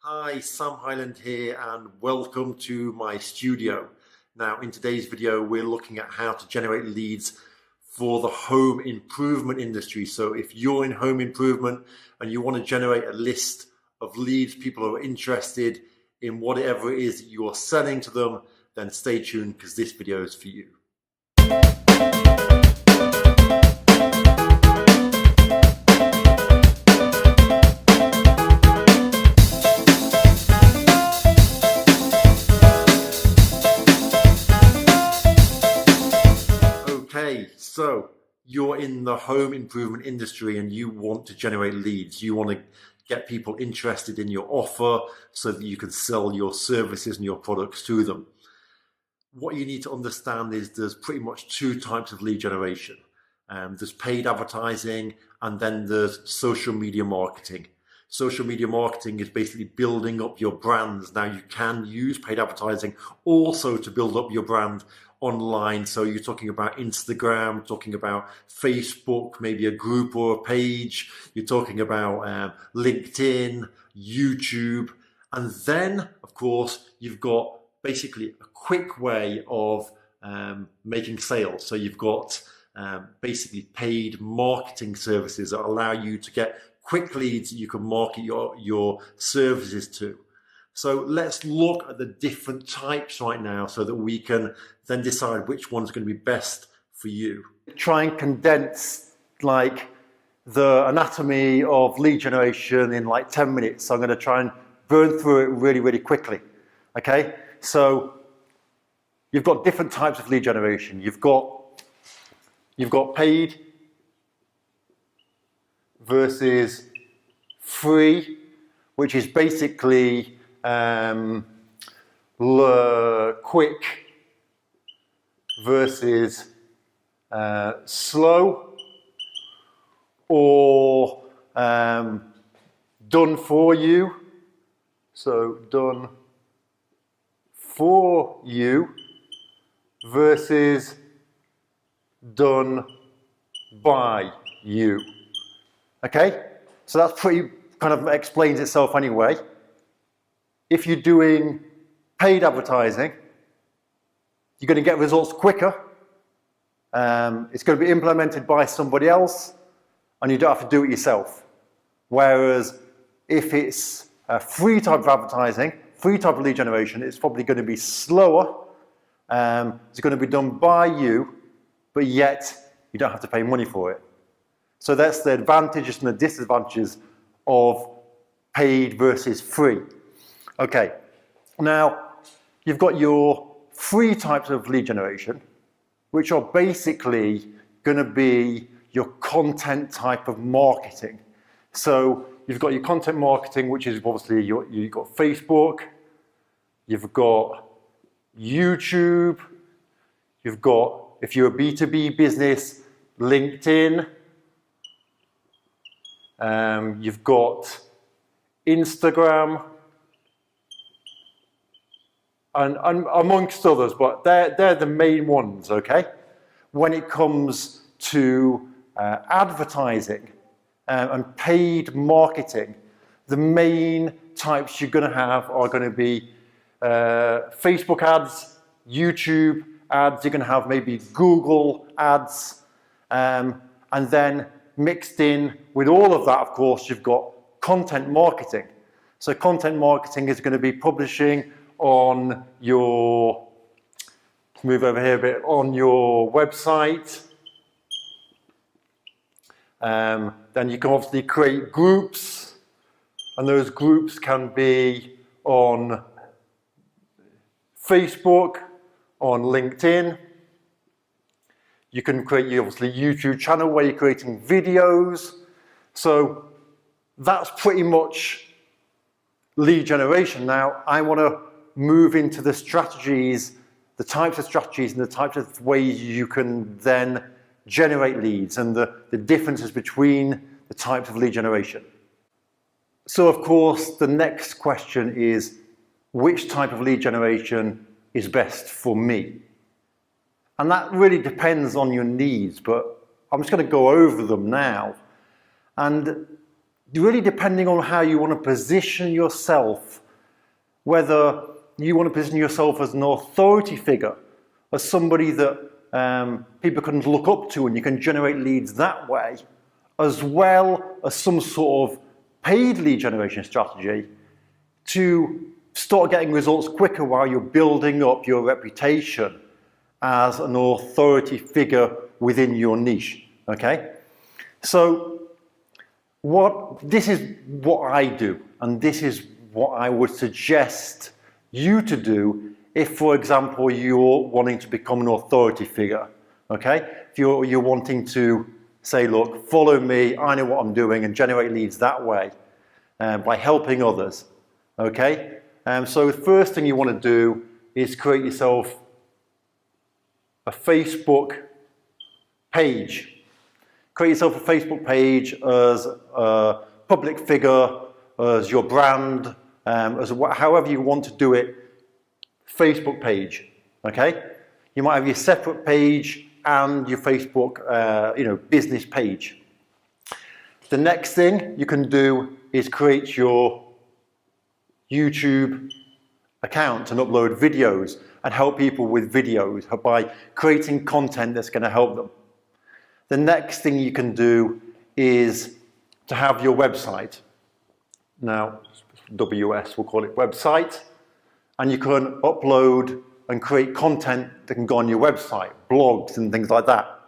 Hi, Sam Highland here and welcome to my studio. Now in today's video we're looking at how to generate leads for the home improvement industry. So if you're in home improvement and you want to generate a list of leads, people who are interested in whatever it is that you're selling to them, then stay tuned because this video is for you. Okay, so you're in the home improvement industry and you want to generate leads. You want to get people interested in your offer so that you can sell your services and your products to them. What you need to understand is there's pretty much two types of lead generation. There's paid advertising and then there's social media marketing. Social media marketing is basically building up your brands. Now you can use paid advertising also to build up your brand online. So you're talking about Instagram, talking about Facebook, maybe a group or a page. You're talking about LinkedIn, YouTube. And then, of course, you've got basically a quick way of making sales. So you've got basically paid marketing services that allow you to get quick leads that you can market your services to. So let's look at the different types right now so that we can then decide which one's going to be best for you. Try and condense like the anatomy of lead generation in like 10 minutes. So I'm going to try and burn through it really, really quickly. Okay, so you've got different types of lead generation. You've got paid versus free, which is basically quick versus slow, or done for you. So done for you versus done by you. Okay, so that's pretty kind of explains itself anyway. If you're doing paid advertising, you're going to get results quicker. It's going to be implemented by somebody else and you don't have to do it yourself. Whereas if it's a free type of advertising, free type of lead generation, it's probably going to be slower. It's going to be done by you, but yet you don't have to pay money for it. So that's the advantages and the disadvantages of paid versus free. Okay, now you've got your free types of lead generation, which are basically going to be your content type of marketing. So you've got your content marketing, which is obviously you've got Facebook, you've got YouTube, you've got, if you're a B2B business, LinkedIn, you've got Instagram, and amongst others, but they're the main ones, okay? When it comes to advertising and paid marketing, the main types you're going to have are going to be Facebook ads, YouTube ads, you're going to have maybe Google ads, and then mixed in with all of that, of course, you've got content marketing. So content marketing is going to be publishing on your, let's move over here a bit, on your website. Then you can obviously create groups, and those groups can be on Facebook, on LinkedIn. You can create your obviously YouTube channel where you're creating videos. So that's pretty much lead generation. Now I want to move into the strategies, the types of strategies and the types of ways you can then generate leads and the differences between the types of lead generation. So of course the next question is, which type of lead generation is best for me? And that really depends on your needs, but I'm just going to go over them now. And really depending on how you want to position yourself, whether you want to position yourself as an authority figure, as somebody that people can look up to and you can generate leads that way, as well as some sort of paid lead generation strategy to start getting results quicker while you're building up your reputation as an authority figure within your niche, okay? So this is what I do, and this is what I would suggest you to do if, for example, you're wanting to become an authority figure, okay? If you're wanting to say, look, follow me, I know what I'm doing, and generate leads that way by helping others, okay? So the first thing you want to do is create yourself a Facebook page. Create yourself a Facebook page as a public figure, as your brand, however you want to do it, Facebook page, okay? You might have your separate page and your Facebook, business page. The next thing you can do is create your YouTube account and upload videos and help people with videos by creating content that's going to help them. The next thing you can do is to have your website. Now, WS, we'll call it website, and you can upload and create content that can go on your website, blogs and things like that.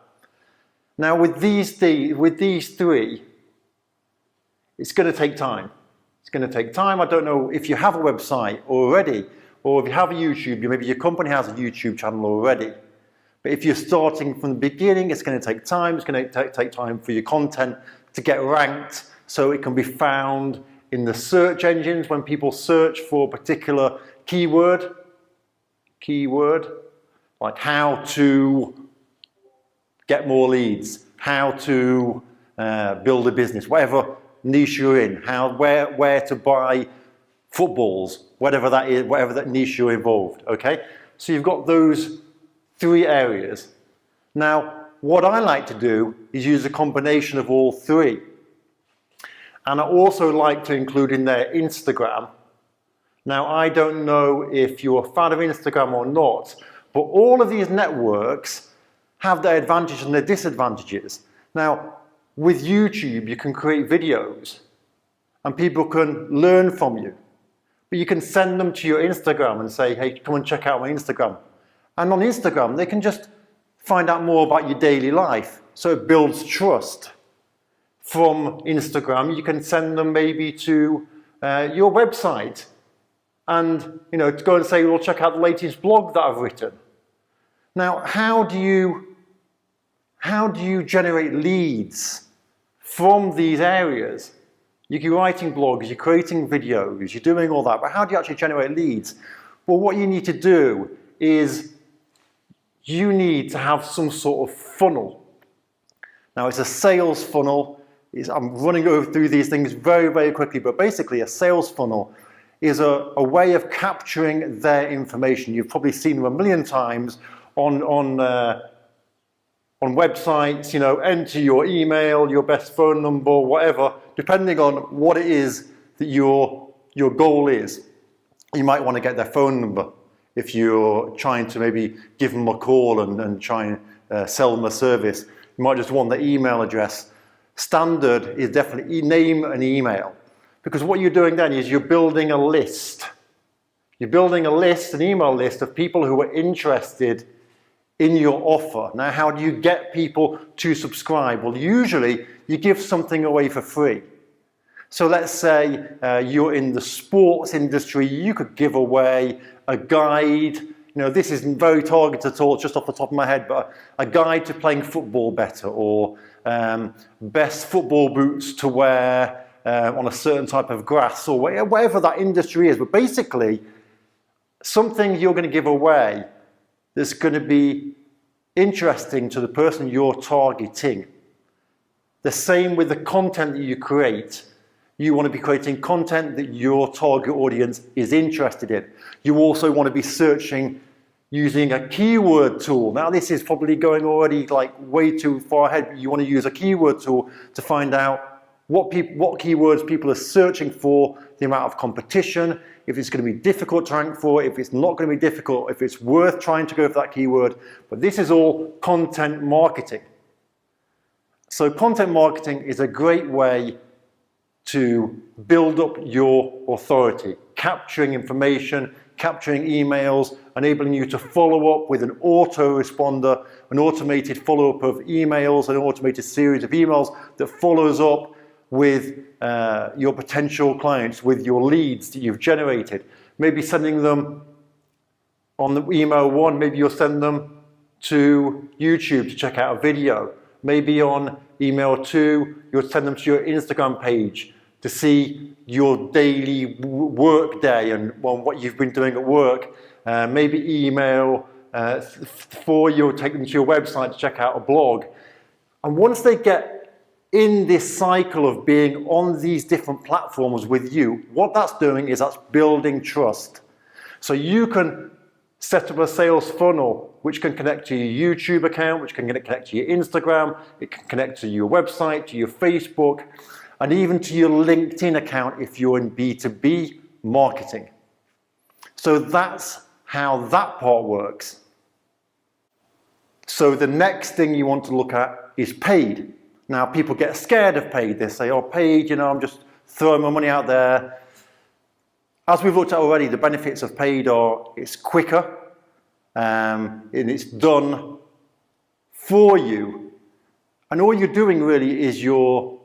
Now, with these three, it's going to take time. It's going to take time. I don't know if you have a website already, or if you have a YouTube, maybe your company has a YouTube channel already. But if you're starting from the beginning, it's going to take time. It's going to take time for your content to get ranked so it can be found in the search engines when people search for a particular keyword, like how to get more leads, how to build a business, whatever niche you're in, where to buy footballs, whatever that is, whatever that niche you're involved, okay? So you've got those three areas. Now, what I like to do is use a combination of all three. And I also like to include in there Instagram. Now, I don't know if you're a fan of Instagram or not, but all of these networks have their advantages and their disadvantages. Now, with YouTube, you can create videos and people can learn from you. But you can send them to your Instagram and say, hey, come and check out my Instagram. And on Instagram, they can just find out more about your daily life. So it builds trust. From Instagram, you can send them maybe to your website and, to go and say, well, check out the latest blog that I've written. Now, how do you generate leads from these areas? You're writing blogs, you're creating videos, you're doing all that, but how do you actually generate leads? Well, what you need to do is you need to have some sort of funnel. Now, it's a sales funnel. I'm running through these things very, very quickly, but basically a sales funnel is a way of capturing their information. You've probably seen them a million times on websites, enter your email, your best phone number, whatever, depending on what it is that your goal is. You might want to get their phone number if you're trying to maybe give them a call and try and sell them a service. You might just want their email address. Standard is definitely name and email, because what you're doing then is you're building a list. You're building a list, an email list of people who are interested in your offer. Now, how do you get people to subscribe? Well, usually you give something away for free. So let's say you're in the sports industry, you could give away a guide. This isn't very targeted at all, just off the top of my head, but a guide to playing football better, or best football boots to wear on a certain type of grass, or whatever that industry is. But basically, something you're going to give away that's going to be interesting to the person you're targeting. The same with the content that you create. You want to be creating content that your target audience is interested in. You also want to be searching using a keyword tool. Now, this is probably going already like way too far ahead, but you want to use a keyword tool to find out what keywords people are searching for, the amount of competition, if it's going to be difficult to rank for, if it's not going to be difficult, if it's worth trying to go for that keyword. But this is all content marketing. So content marketing is a great way to build up your authority, capturing information, capturing emails, enabling you to follow up with an autoresponder, an automated follow-up of emails, an automated series of emails that follows up with your potential clients, with your leads that you've generated. Maybe sending them on the email one, maybe you'll send them to YouTube to check out a video. Maybe on email two, you'll send them to your Instagram page to see your daily work day and what you've been doing at work. Maybe email four, you'll take them to your website to check out a blog. And once they get in this cycle of being on these different platforms with you, what that's doing is that's building trust. So you can set up a sales funnel which can connect to your YouTube account, which can connect to your Instagram, it can connect to your website, to your Facebook, and even to your LinkedIn account if you're in B2B marketing. So that's how that part works. So the next thing you want to look at is paid. Now people get scared of paid. They say, oh, paid, I'm just throwing my money out there. As we've looked at already, the benefits of paid are it's quicker, and it's done for you. And all you're doing really is you're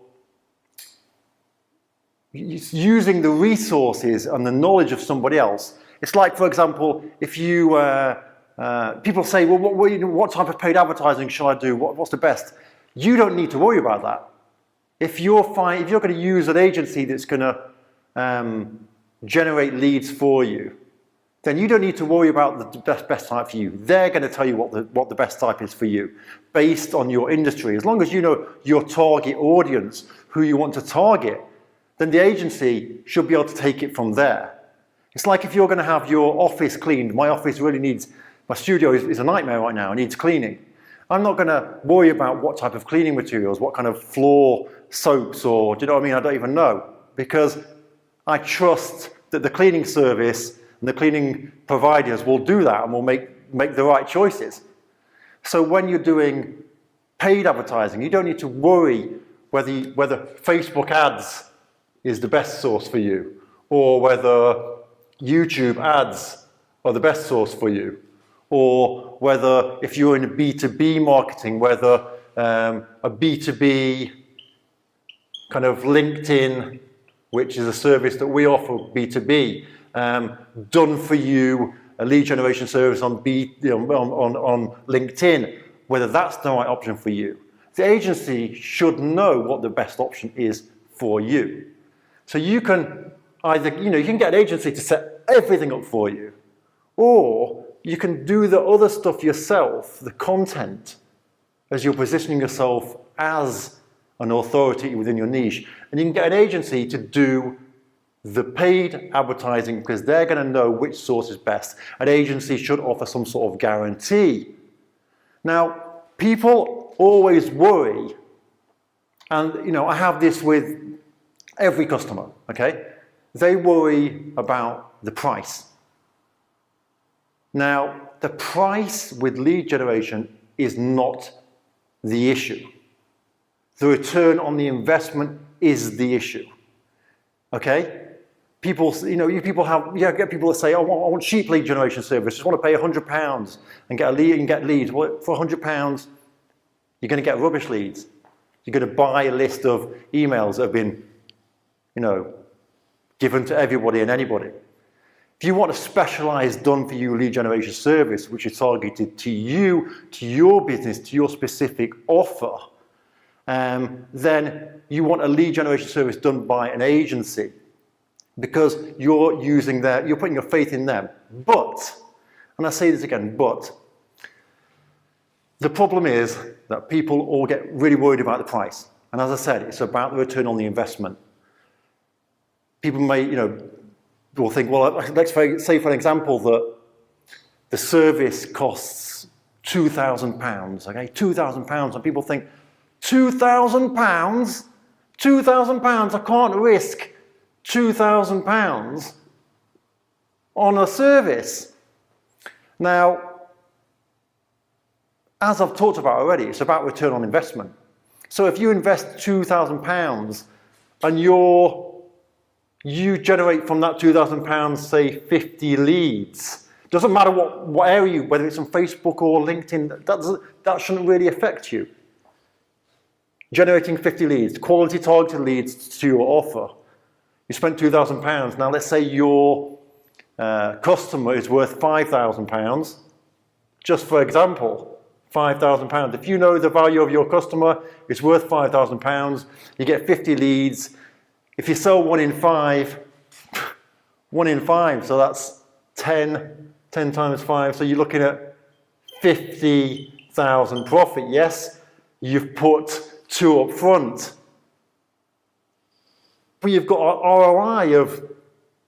using the resources and the knowledge of somebody else. It's like, for example, if you, people say, well, what type of paid advertising shall I do? What's the best? You don't need to worry about that. If you're going to use an agency that's going to generate leads for you, then you don't need to worry about the best type for you. They're going to tell you what the best type is for you based on your industry. As long as you know your target audience, who you want to target, then the agency should be able to take it from there. It's like if you're going to have your office cleaned. My office really needs, my studio is a nightmare right now, it needs cleaning. I'm not going to worry about what type of cleaning materials, what kind of floor soaps, or do you know what I mean? I don't even know, because I trust that the cleaning service and the cleaning providers will do that and will make the right choices. So when you're doing paid advertising, you don't need to worry whether Facebook ads is the best source for you, or whether YouTube ads are the best source for you, or whether if you're in a B2B marketing, whether a B2B kind of LinkedIn, which is a service that we offer B2B, done for you, a lead generation service on LinkedIn, whether that's the right option for you. The agency should know what the best option is for you. So you can either, you can get an agency to set everything up for you, or you can do the other stuff yourself, the content, as you're positioning yourself as an authority within your niche. And you can get an agency to do the paid advertising because they're going to know which source is best. An agency should offer some sort of guarantee. Now, people always worry, and I have this with every customer, okay? They worry about the price. Now, the price with lead generation is not the issue. The return on the investment is the issue. Okay? People, you get people that say, oh, I want cheap lead generation service. Just want to pay £100 and get a lead and get leads. Well, for £100, you're going to get rubbish leads. You're going to buy a list of emails that have been, given to everybody and anybody. If you want a specialized done-for-you lead generation service, which is targeted to you, to your business, to your specific offer, then you want a lead generation service done by an agency because you're putting your faith in them. But, and I say this again, but, the problem is that people all get really worried about the price. And as I said, it's about the return on the investment. People may, will think, well, let's say for an example that the service costs £2,000, okay? £2,000, and people think, £2,000? £2,000, I can't risk £2,000 on a service. Now, as I've talked about already, it's about return on investment. So if you invest £2,000 and you generate from that £2,000, say 50 leads, doesn't matter what area, whether it's on Facebook or LinkedIn, that shouldn't really affect you. Generating 50 leads, quality targeted leads to your offer. You spent £2,000. Now let's say your customer is worth £5,000. Just for example, £5,000. If you know the value of your customer is worth £5,000, you get 50 leads. If you sell 1 in 5, 1 in 5, so that's 10 times 5, so you're looking at 50,000 profit. Yes, you've put 2 up front, but you've got an ROI of,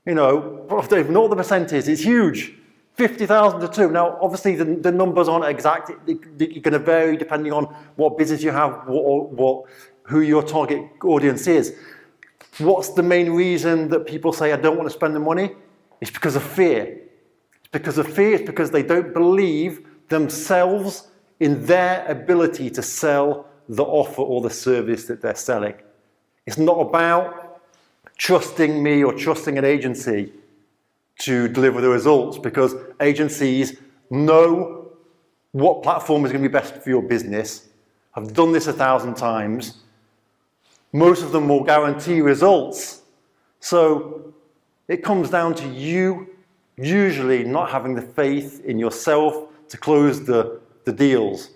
ignore the percentage, it's huge. 50,000 to 2. Now, obviously, the numbers aren't exact. You're going to vary depending on what business you have, who your target audience is. What's the main reason that people say, I don't want to spend the money? It's because of fear. It's because of fear. It's because they don't believe themselves in their ability to sell the offer or the service that they're selling. It's not about trusting me or trusting an agency to deliver the results, because agencies know what platform is going to be best for your business. I've done this 1,000 times. Most of them will guarantee results. So it comes down to you usually not having the faith in yourself to close the deals,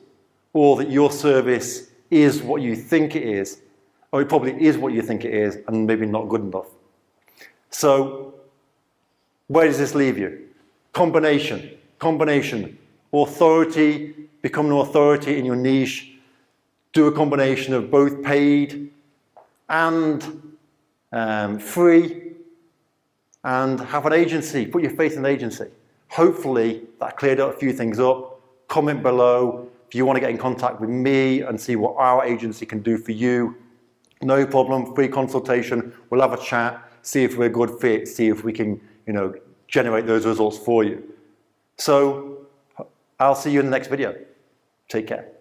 or that your service is what you think it is, or it probably is what you think it is and maybe not good enough. So where does this leave you? Combination. Authority, become an authority in your niche. Do a combination of both paid and free, and have an agency. Put your faith in the agency. Hopefully that cleared up a few things up. Comment below if you want to get in contact with me and see what our agency can do for you. No problem, free consultation. We'll have a chat, see if we're a good fit, see if we can, generate those results for you. So I'll see you in the next video. Take care.